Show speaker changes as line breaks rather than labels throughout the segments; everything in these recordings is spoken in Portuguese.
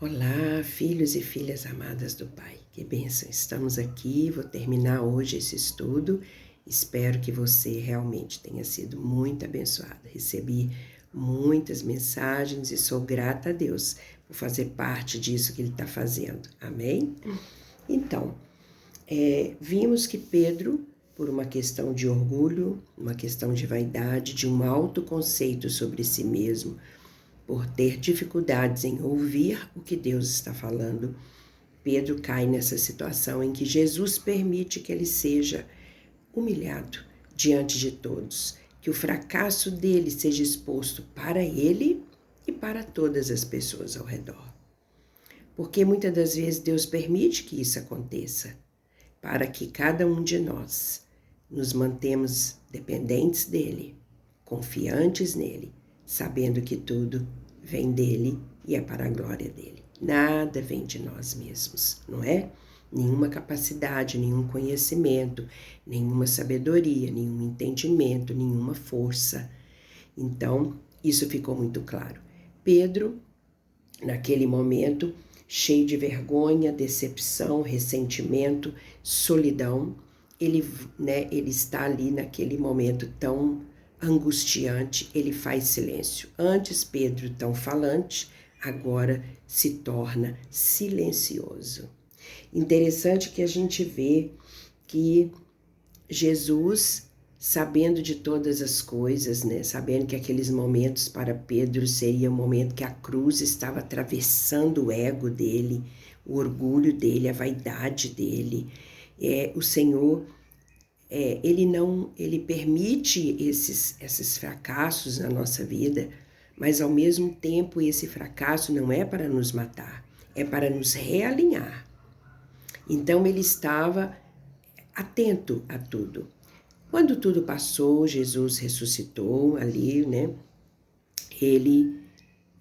Olá, filhos e filhas amadas do Pai. Que bênção! Estamos aqui, vou terminar hoje esse estudo. Espero que você realmente tenha sido muito abençoada. Recebi muitas mensagens e sou grata a Deus por fazer parte disso que Ele está fazendo. Amém? Então, vimos que Pedro, por uma questão de orgulho, uma questão de vaidade, de um autoconceito sobre si mesmo, por ter dificuldades em ouvir o que Deus está falando, Pedro cai nessa situação em que Jesus permite que ele seja humilhado diante de todos, que o fracasso dele seja exposto para ele e para todas as pessoas ao redor. Porque muitas das vezes Deus permite que isso aconteça, para que cada um de nós nos mantemos dependentes dele, confiantes nele, sabendo que tudo vem dele e é para a glória dele. Nada vem de nós mesmos, não é? Nenhuma capacidade, nenhum conhecimento, nenhuma sabedoria, nenhum entendimento, nenhuma força. Então, isso ficou muito claro. Pedro, naquele momento, cheio de vergonha, decepção, ressentimento, solidão, ele está ali naquele momento tão angustiante, ele faz silêncio. Antes Pedro tão falante, agora se torna silencioso. Interessante que a gente vê que Jesus, sabendo de todas as coisas, sabendo que aqueles momentos para Pedro seria o momento que a cruz estava atravessando o ego dele, o orgulho dele, a vaidade dele, o Senhor, ele permite esses fracassos na nossa vida, mas ao mesmo tempo esse fracasso não é para nos matar, é para nos realinhar. Então ele estava atento a tudo. Quando tudo passou, Jesus ressuscitou ali, Ele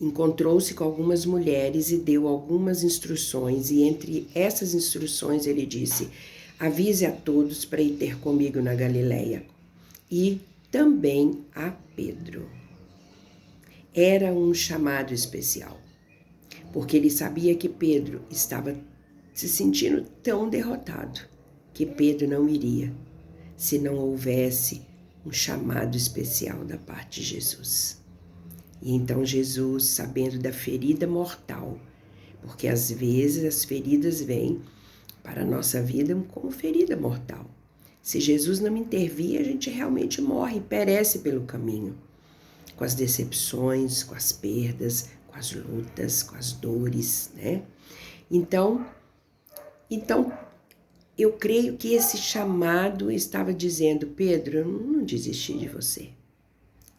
encontrou-se com algumas mulheres e deu algumas instruções, e entre essas instruções ele disse: avise a todos para ir ter comigo na Galileia, e também a Pedro. Era um chamado especial, porque ele sabia que Pedro estava se sentindo tão derrotado, que Pedro não iria se não houvesse um chamado especial da parte de Jesus. E então Jesus, sabendo da ferida mortal, porque às vezes as feridas vêm para a nossa vida como ferida mortal. Se Jesus não intervir, a gente realmente morre, perece pelo caminho, com as decepções, com as perdas, com as lutas, com as dores, Então, eu creio que esse chamado estava dizendo: Pedro, eu não desisti de você.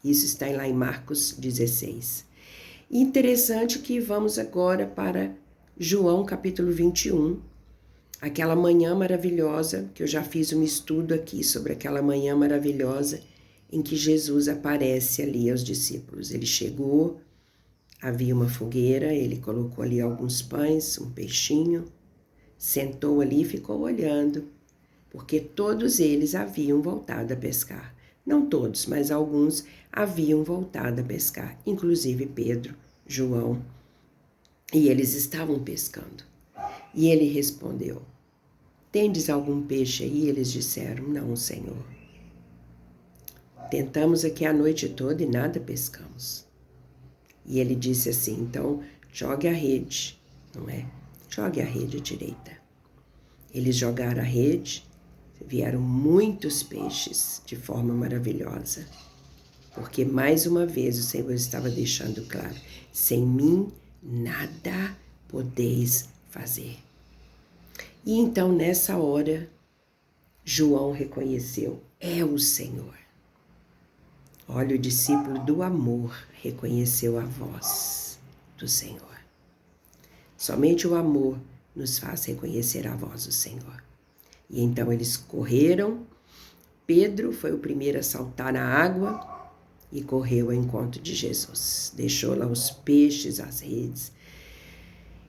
Isso está lá em Marcos 16. Interessante que vamos agora para João capítulo 21, aquela manhã maravilhosa, que eu já fiz um estudo aqui sobre aquela manhã maravilhosa em que Jesus aparece ali aos discípulos. Ele chegou, havia uma fogueira, ele colocou ali alguns pães, um peixinho, sentou ali e ficou olhando, porque todos eles haviam voltado a pescar. Não todos, mas alguns haviam voltado a pescar, inclusive Pedro, João, e eles estavam pescando. E ele respondeu: tendes algum peixe aí? Eles disseram: não, Senhor. Tentamos aqui a noite toda e nada pescamos. E ele disse assim: então jogue a rede, Jogue a rede à direita. Eles jogaram a rede, vieram muitos peixes de forma maravilhosa, porque mais uma vez o Senhor estava deixando claro: sem mim nada podeis fazer. E então nessa hora João reconheceu: é o Senhor. Olha, o discípulo do amor reconheceu a voz do Senhor. Somente o amor nos faz reconhecer a voz do Senhor. E então eles correram. Pedro foi o primeiro a saltar na água e correu ao encontro de Jesus. Deixou lá os peixes, as redes.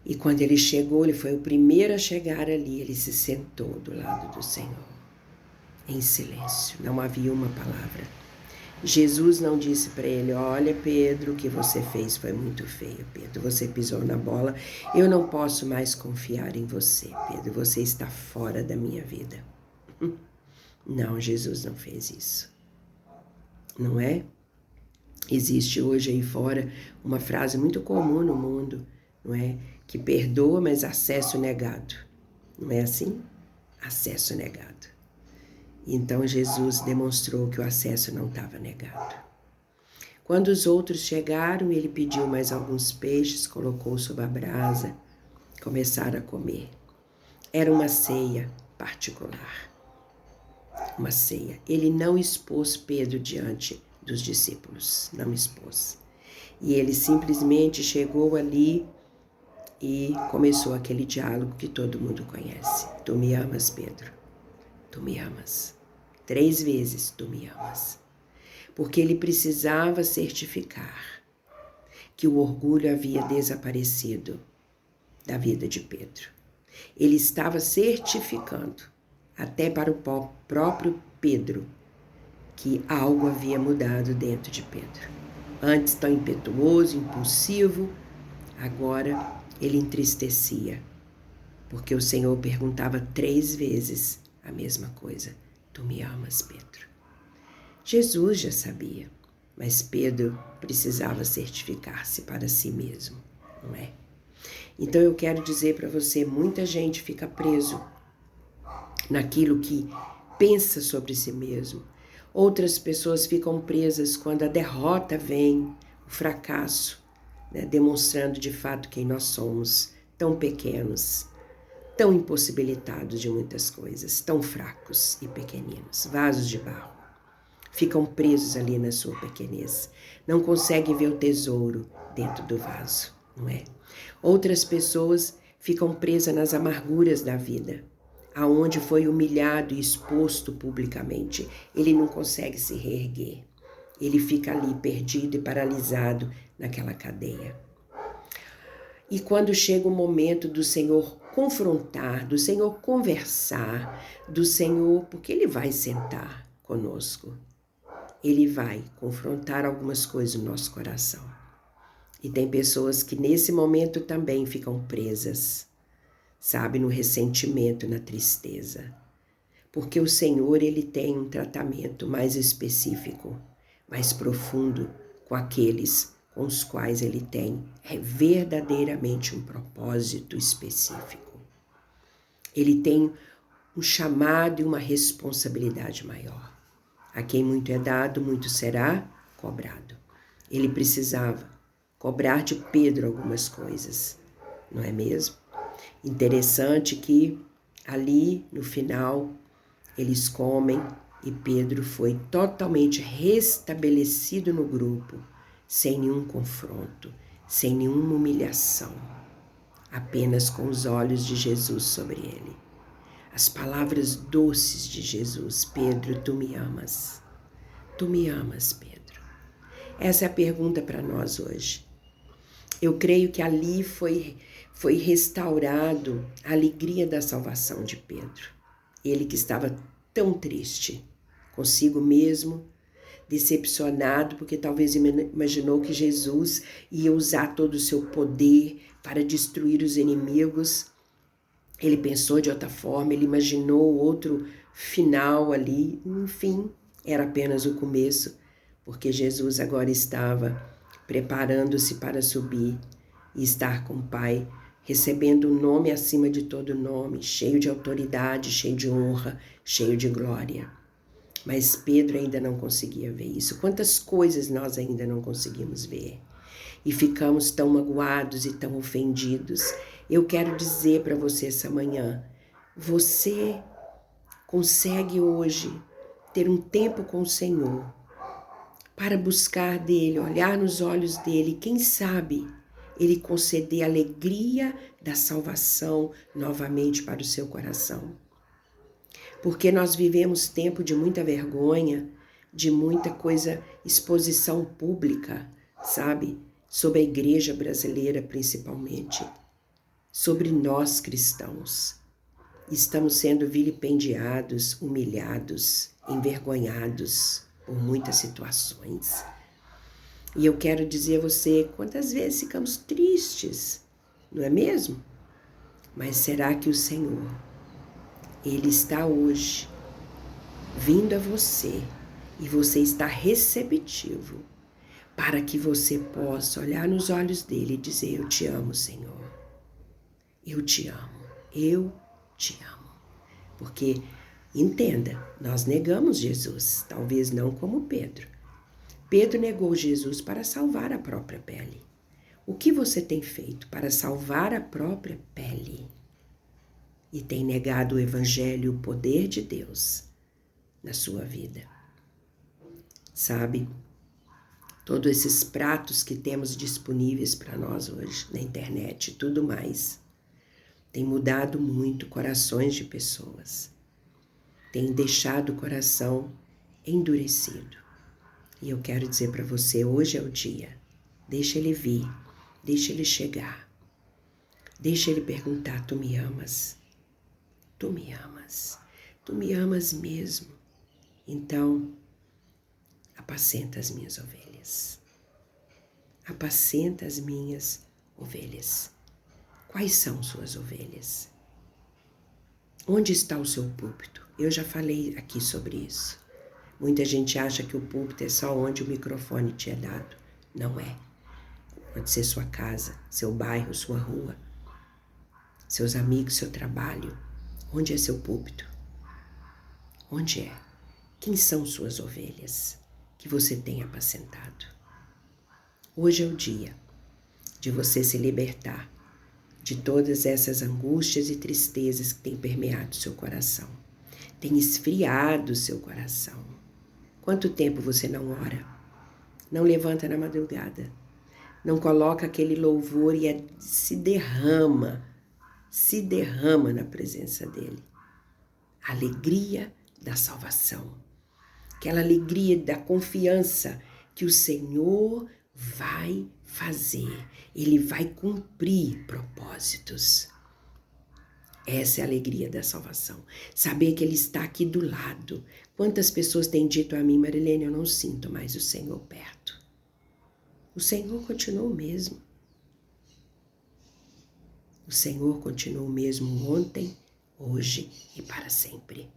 E quando ele chegou, ele foi o primeiro a chegar ali. Ele se sentou do lado do Senhor, em silêncio. Não havia uma palavra. Jesus não disse para ele: olha, Pedro, o que você fez foi muito feio, Pedro, você pisou na bola, eu não posso mais confiar em você, Pedro, você está fora da minha vida. Não, Jesus não fez isso, não é? Existe hoje aí fora uma frase muito comum no mundo, não é? Que perdoa, mas acesso negado. Não é assim? Acesso negado. Então Jesus demonstrou que o acesso não estava negado. Quando os outros chegaram, ele pediu mais alguns peixes, colocou sob a brasa, começaram a comer. Era uma ceia particular, uma ceia. Ele não expôs Pedro diante dos discípulos, não expôs. E ele simplesmente chegou ali e começou aquele diálogo que todo mundo conhece. Tu me amas, Pedro? Tu me amas? 3 vezes tu me amas. Porque ele precisava certificar que o orgulho havia desaparecido da vida de Pedro. Ele estava certificando, até para o próprio Pedro, que algo havia mudado dentro de Pedro. Antes tão impetuoso, impulsivo, agora ele entristecia, porque o Senhor perguntava 3 vezes a mesma coisa. Tu me amas, Pedro? Jesus já sabia, mas Pedro precisava certificar-se para si mesmo, não é? Então eu quero dizer para você, muita gente fica preso naquilo que pensa sobre si mesmo. Outras pessoas ficam presas quando a derrota vem, o fracasso, né, demonstrando de fato quem nós somos, tão pequenos, tão impossibilitados de muitas coisas, tão fracos e pequeninos, vasos de barro. Ficam presos ali na sua pequenez, não conseguem ver o tesouro dentro do vaso, não é? Outras pessoas ficam presas nas amarguras da vida, aonde foi humilhado e exposto publicamente. Ele não consegue se reerguer. Ele fica ali perdido e paralisado naquela cadeia. E quando chega o momento do Senhor confrontar, do Senhor conversar, do Senhor, porque Ele vai sentar conosco, Ele vai confrontar algumas coisas no nosso coração. E tem pessoas que nesse momento também ficam presas, sabe, no ressentimento, na tristeza. Porque o Senhor, Ele tem um tratamento mais específico, mais profundo com aqueles com os quais Ele tem verdadeiramente um propósito específico. Ele tem um chamado e uma responsabilidade maior. A quem muito é dado, muito será cobrado. Ele precisava cobrar de Pedro algumas coisas, não é mesmo? Interessante que ali no final eles comem e Pedro foi totalmente restabelecido no grupo, sem nenhum confronto, sem nenhuma humilhação, apenas com os olhos de Jesus sobre ele. As palavras doces de Jesus: Pedro, tu me amas? Tu me amas, Pedro? Essa é a pergunta para nós hoje. Eu creio que ali foi restaurado a alegria da salvação de Pedro. Ele que estava tão triste consigo mesmo, decepcionado, porque talvez imaginou que Jesus ia usar todo o seu poder para destruir os inimigos. Ele pensou de outra forma, ele imaginou outro final ali. Enfim, era apenas o começo, porque Jesus agora estava preparando-se para subir e estar com o Pai, recebendo um nome acima de todo nome, cheio de autoridade, cheio de honra, cheio de glória. Mas Pedro ainda não conseguia ver isso. Quantas coisas nós ainda não conseguimos ver? E ficamos tão magoados e tão ofendidos. Eu quero dizer para você essa manhã, você consegue hoje ter um tempo com o Senhor para buscar dele, olhar nos olhos dele, quem sabe ele conceder a alegria da salvação novamente para o seu coração. Porque nós vivemos tempo de muita vergonha, de muita coisa, exposição pública, sabe? Sobre a igreja brasileira principalmente, sobre nós cristãos. Estamos sendo vilipendiados, humilhados, envergonhados. por muitas situações. E eu quero dizer a você, quantas vezes ficamos tristes, não é mesmo? Mas será que o Senhor, Ele está hoje vindo a você e você está receptivo para que você possa olhar nos olhos dele e dizer: eu te amo, Senhor. Eu te amo. Eu te amo. Porque, entenda, nós negamos Jesus, talvez não como Pedro. Pedro negou Jesus para salvar a própria pele. O que você tem feito para salvar a própria pele? E tem negado o Evangelho, o poder de Deus na sua vida. Sabe, todos esses pratos que temos disponíveis para nós hoje, na internet e tudo mais, tem mudado muito corações de pessoas. Tem deixado o coração endurecido. E eu quero dizer para você, hoje é o dia. Deixa ele vir, deixa ele chegar. Deixa ele perguntar: tu me amas? Tu me amas? Tu me amas mesmo? Então, apacenta as minhas ovelhas. Apacenta as minhas ovelhas. Quais são suas ovelhas? Onde está o seu púlpito? Eu já falei aqui sobre isso. Muita gente acha que o púlpito é só onde o microfone te é dado. Não é. Pode ser sua casa, seu bairro, sua rua, seus amigos, seu trabalho. Onde é seu púlpito? Onde é? Quem são suas ovelhas que você tem apacentado? Hoje é o dia de você se libertar de todas essas angústias e tristezas que têm permeado seu coração. Tem esfriado seu coração. Quanto tempo você não ora? Não levanta na madrugada. Não coloca aquele louvor e se derrama na presença dele. A alegria da salvação. Aquela alegria da confiança que o Senhor vai fazer. Ele vai cumprir propósitos. Essa é a alegria da salvação. Saber que Ele está aqui do lado. Quantas pessoas têm dito a mim: Marilene, eu não sinto mais o Senhor perto. O Senhor continua o mesmo. O Senhor continua o mesmo ontem, hoje e para sempre.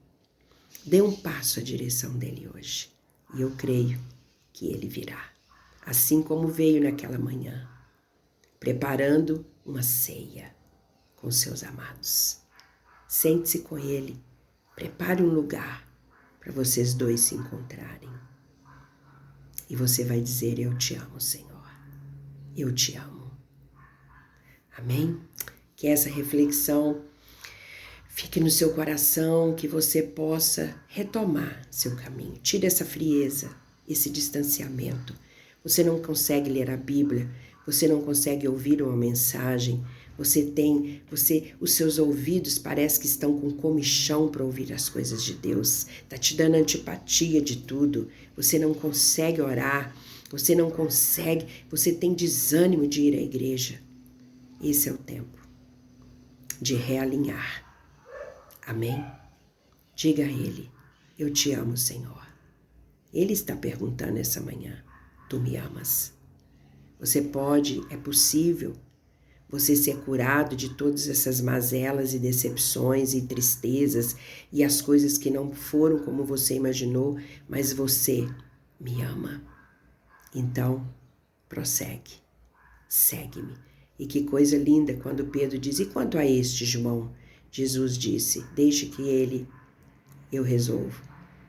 Dê um passo à direção dele hoje. E eu creio que ele virá. Assim como veio naquela manhã, preparando uma ceia com seus amados. Sente-se com ele, prepare um lugar para vocês dois se encontrarem. E você vai dizer: eu te amo, Senhor. Eu te amo. Amém? Que essa reflexão fique no seu coração, que você possa retomar seu caminho. Tire essa frieza, esse distanciamento. Você não consegue ler a Bíblia, você não consegue ouvir uma mensagem, os seus ouvidos parece que estão com comichão para ouvir as coisas de Deus. Está te dando antipatia de tudo. Você não consegue orar, você tem desânimo de ir à igreja. Esse é o tempo de realinhar. Amém? Diga a ele: eu te amo, Senhor. Ele está perguntando essa manhã: tu me amas? É possível você ser curado de todas essas mazelas e decepções e tristezas e as coisas que não foram como você imaginou, mas você me ama. Então, prossegue, segue-me. E que coisa linda quando Pedro diz: e quanto a este, João? Jesus disse: deixe que eu resolvo.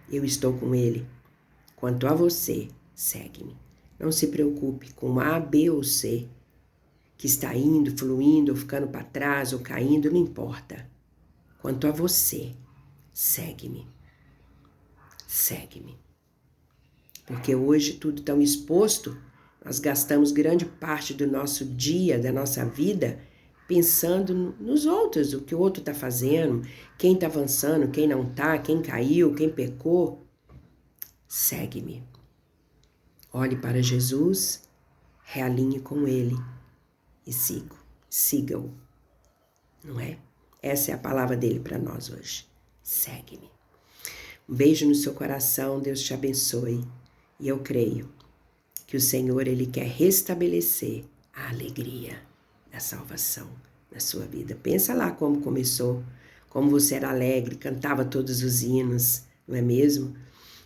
Eu estou com ele. Quanto a você, segue-me. Não se preocupe com A, B ou C, que está indo, fluindo, ou ficando para trás, ou caindo, não importa. Quanto a você, segue-me. Segue-me. Porque hoje tudo tão exposto, nós gastamos grande parte do nosso dia, da nossa vida, pensando nos outros, o que o outro está fazendo, quem está avançando, quem não está, quem caiu, quem pecou. Segue-me. Olhe para Jesus, realinhe com ele e siga-o. Não é? Essa é a palavra dele para nós hoje. Segue-me. Um beijo no seu coração, Deus te abençoe. E eu creio que o Senhor, Ele quer restabelecer a alegria da salvação na sua vida. Pensa lá como começou, como você era alegre, cantava todos os hinos, não é mesmo?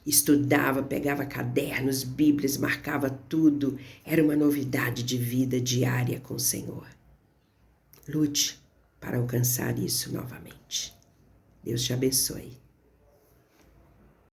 Estudava, pegava cadernos, bíblias, marcava tudo. Era uma novidade de vida diária com o Senhor. Lute para alcançar isso novamente. Deus te abençoe.